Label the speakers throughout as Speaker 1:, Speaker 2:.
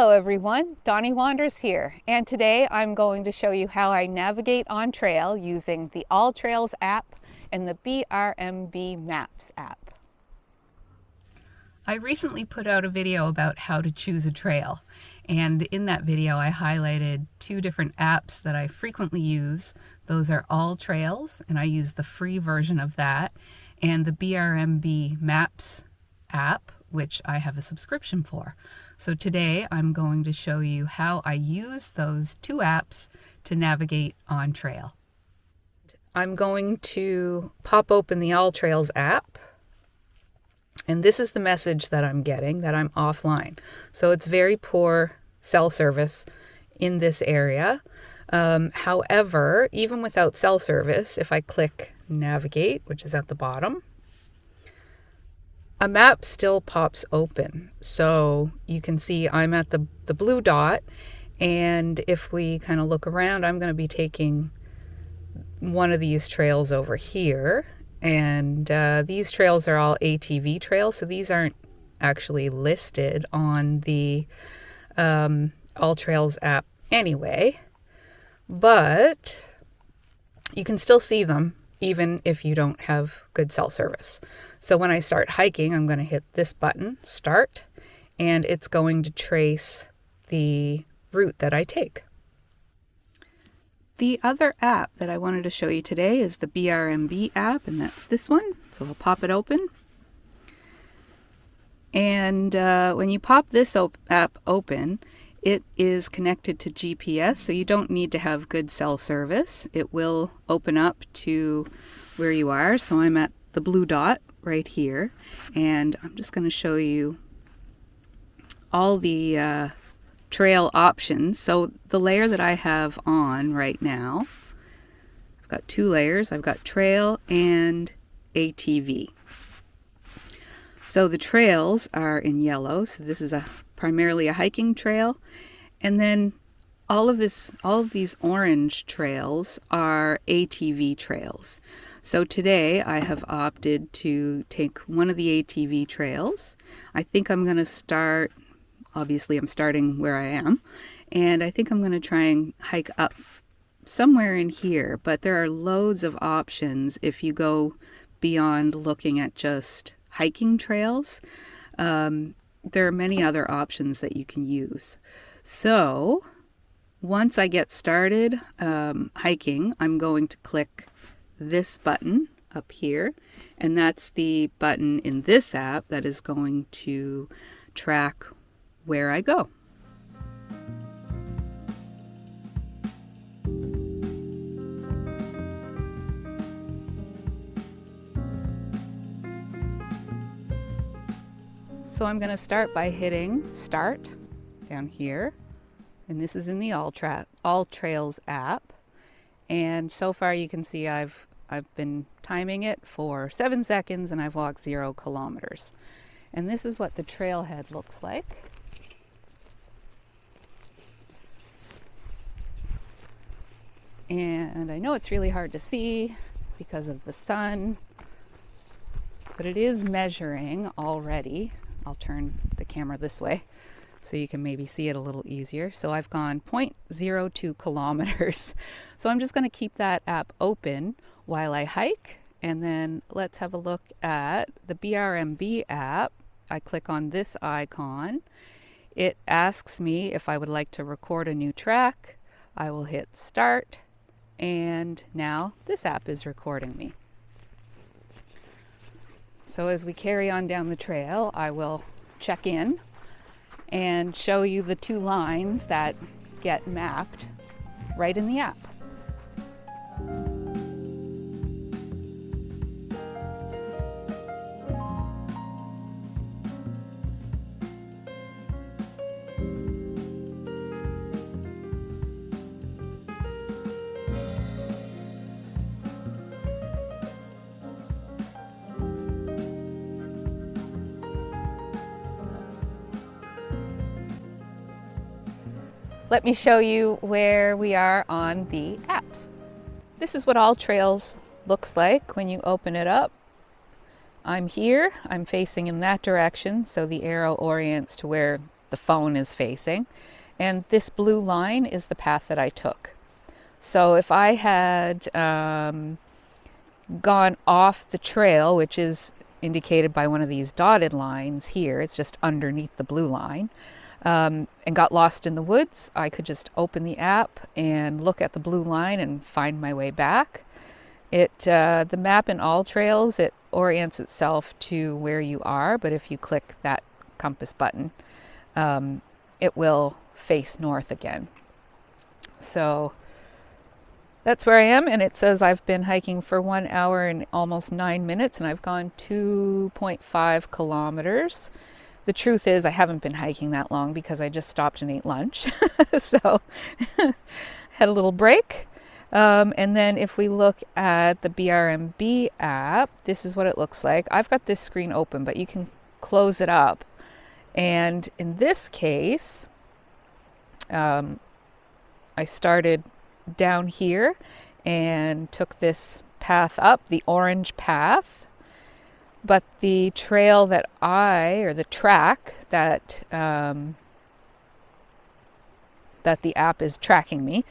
Speaker 1: Hello everyone, Donnie Wanders here, and today I'm going to show you how I navigate on trail using the AllTrails app and the BRMB Maps app.
Speaker 2: I recently put out a video about how to choose a trail, and in that video I highlighted two different apps that I frequently use. Those are AllTrails, and I use the free version of that, and the BRMB Maps app, which I have a subscription for. So today I'm going to show you how I use those two apps to navigate on trail. I'm going to pop open the AllTrails app, and this is the message that I'm getting, that I'm offline. So it's very poor cell service in this area. However, even without cell service, if I click navigate, which is at the bottom, a map still pops open. So you can see I'm at the blue dot, and if we kind of look around, I'm going to be taking one of these trails over here, and these trails are all ATV trails, so these aren't actually listed on the AllTrails app anyway, but you can still see them even if you don't have good cell service. So when I start hiking, I'm going to hit this button, start, and it's going to trace the route that I take. The other app that I wanted to show you today is the BRMB app, and that's this one. So we'll pop it open. And when you pop this app open, it is connected to GPS, so you don't need to have good cell service. It will open up to where you are. So I'm at the blue dot right here, and I'm just going to show you all the trail options. So the layer that I have on right now, I've got two layers. I've got trail and ATV. So the trails are in yellow, so this is primarily a hiking trail, and then all of these orange trails are ATV trails. So today I have opted to take one of the ATV trails. I think I'm going to start, obviously I'm starting where I am, and I think I'm going to try and hike up somewhere in here, but there are loads of options if you go beyond looking at just hiking trails. There are many other options that you can use. So once I get started hiking, I'm going to click this button up here, and that's the button in this app that is going to track where I go. So I'm going to start by hitting start down here, and this is in the AllTrails app, and so far you can see I've been timing it for 7 seconds, and I've walked 0 kilometers. And this is what the trailhead looks like. And I know it's really hard to see because of the sun, but it is measuring already. I'll turn the camera this way so you can maybe see it a little easier. So I've gone 0.02 kilometers. So I'm just going to keep that app open while I hike. And then let's have a look at the BRMB app. I click on this icon. It asks me if I would like to record a new track. I will hit start, and now this app is recording me. So as we carry on down the trail, I will check in and show you the two lines that get mapped right in the app. Let me show you where we are on the apps. This is what AllTrails looks like when you open it up. I'm here, I'm facing in that direction, so the arrow orients to where
Speaker 1: the phone is facing. And this blue line is the path that I took. So if I had gone off the trail, which is indicated by one of these dotted lines here, it's just underneath the blue line, and got lost in the woods, I could just open the app and look at the blue line and find my way back. The map in AllTrails, it orients itself to where you are, but if you click that compass button, it will face north again. So that's where I am, and it says I've been hiking for 1 hour and almost 9 minutes, and I've gone 2.5 kilometers. The truth is I haven't been hiking that long because I just stopped and ate lunch. So had a little break. And then if we look at the BRMB app, this is what it looks like. I've got this screen open, but you can close it up. And in this case, I started down here and took this path up, the orange path. But the trail that the track that the app is tracking me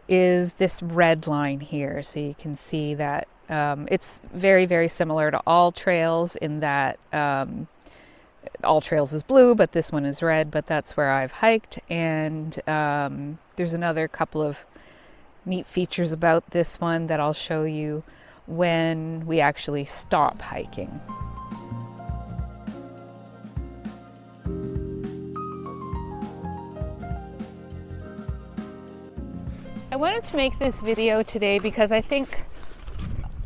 Speaker 1: is this red line here. So you can see that it's very, very similar to AllTrails in that AllTrails is blue, but this one is red, but that's where I've hiked. And there's another couple of neat features about this one that I'll show you when we actually stop hiking. I wanted to make this video today because I think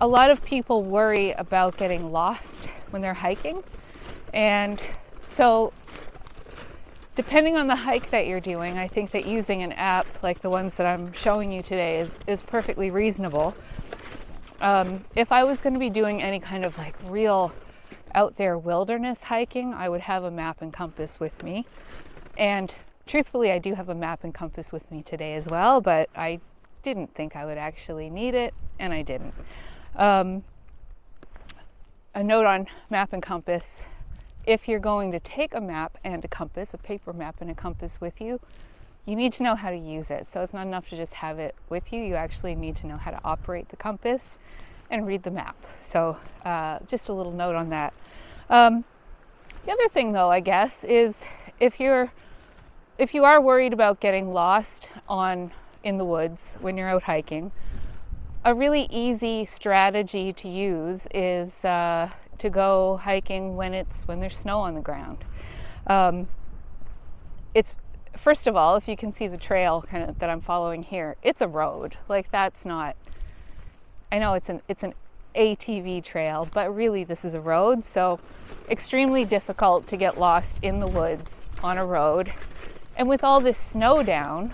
Speaker 1: a lot of people worry about getting lost when they're hiking. And so depending on the hike that you're doing, I think that using an app like the ones that I'm showing you today is perfectly reasonable. If I was going to be doing any kind of like real out there wilderness hiking, I would have a map and compass with me. And truthfully, I do have a map and compass with me today as well, but I didn't think I would actually need it, and I didn't. A note on map and compass: if you're going to take a map and a compass, a paper map and a compass with you, you need to know how to use it. So it's not enough to just have it with you. You actually need to know how to operate the compass and read the map. So just a little note on that. The other thing, though, I guess, is if you are worried about getting lost in the woods when you're out hiking, a really easy strategy to use is to go hiking when there's snow on the ground. It's first of all, if you can see the trail kind of that I'm following here, it's a road. Like, that's not, I know it's an ATV trail, but really this is a road, so extremely difficult to get lost in the woods on a road. And with all this snow down,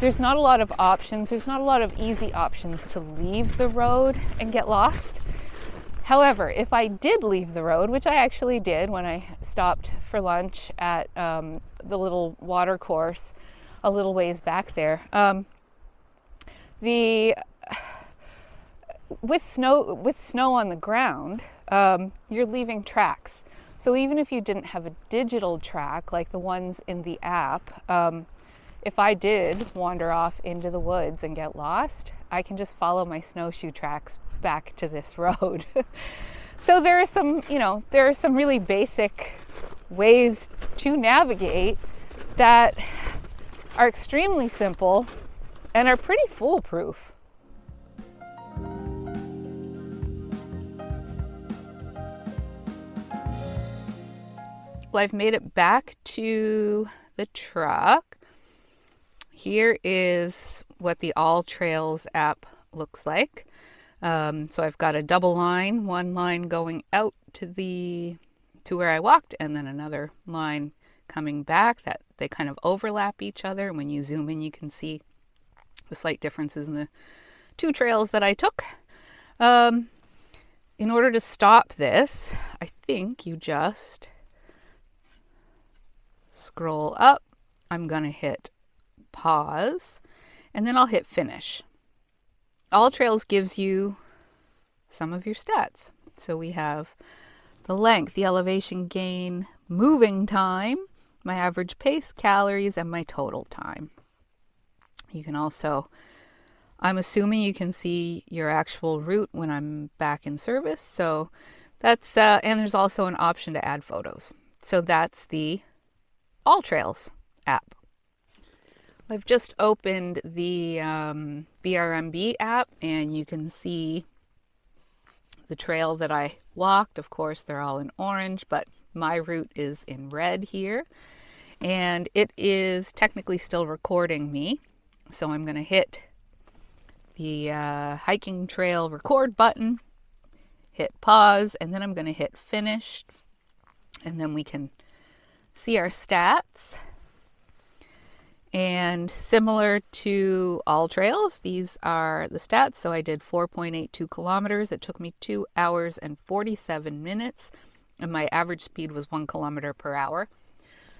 Speaker 1: there's not a lot of options. There's not a lot of easy options to leave the road and get lost. However, if I did leave the road, which I actually did when I stopped for lunch at the little water course a little ways back there, with snow on the ground, you're leaving tracks. So even if you didn't have a digital track like the ones in the app, if I did wander off into the woods and get lost, I can just follow my snowshoe tracks back to this road. So there are some really basic ways to navigate that are extremely simple and are pretty foolproof. Well, I've made it back to the truck. Here is what the AllTrails app looks like. So I've got a double line, one line going out to where I walked, and then another line coming back. That they kind of overlap each other. When you zoom in, you can see the slight differences in the two trails that I took. In order to stop this, I think you just scroll up. I'm going to hit pause, and then I'll hit finish. AllTrails gives you some of your stats. So we have the length, the elevation gain,
Speaker 2: moving time, my average pace, calories, and my total time. You can also, I'm assuming you can see your actual route when I'm back in service. So that's, and there's also an option to add photos. So that's the AllTrails app. I've just opened the BRMB app, and you can see the trail that I walked. Of course, they're all in orange, but my route is in red here. And it is technically still recording me. So I'm going to hit the hiking trail record button, hit pause, and then I'm going to hit finish. And then we can see our stats. And similar to AllTrails, these are the stats. So I did 4.82 kilometers. It took me 2 hours and 47 minutes. And my average speed was 1 kilometer per hour.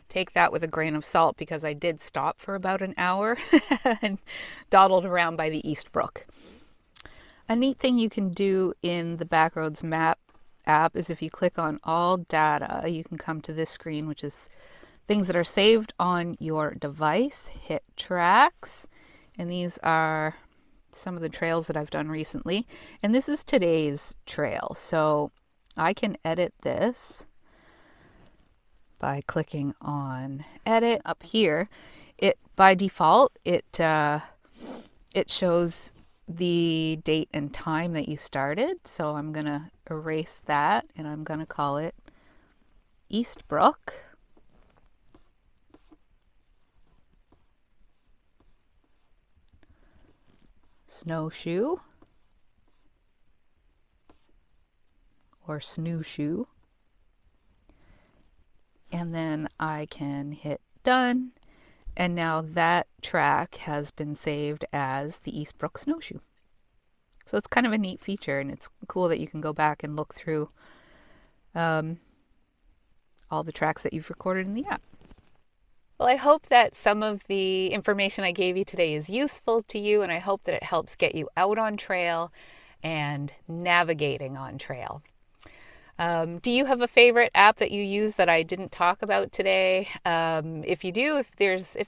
Speaker 2: Take that with a grain of salt because I did stop for about an hour and dawdled around by the East Brook. A neat thing you can do in the Backroads Map app is if you click on all data, you can come to this screen, which is things that are saved on your device. Hit tracks, and these are some of the trails that I've done recently. And this is today's trail, so I can edit this by clicking on edit up here. It by default it shows the date and time that you started, so I'm gonna erase that and I'm gonna call it East Brook. Snowshoe or snowshoe, and then I can hit done, and now that track has been saved as the East Brook Snowshoe. So it's kind of a neat feature, and it's cool that you can go back and look through all the tracks that you've recorded in the app. Well, I hope that some of the information I gave you today is useful to you, and I hope that it helps get you out on trail and navigating on trail. Do you have a favorite app that you use that I didn't talk about today? If you do, if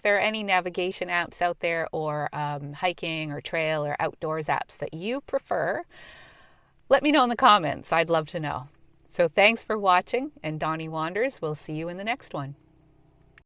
Speaker 2: there are any navigation apps out there, or hiking or trail or outdoors apps that you prefer, let me know in the comments. I'd love to know. So thanks for watching, and Donnie Wanders. We'll see you in the next one.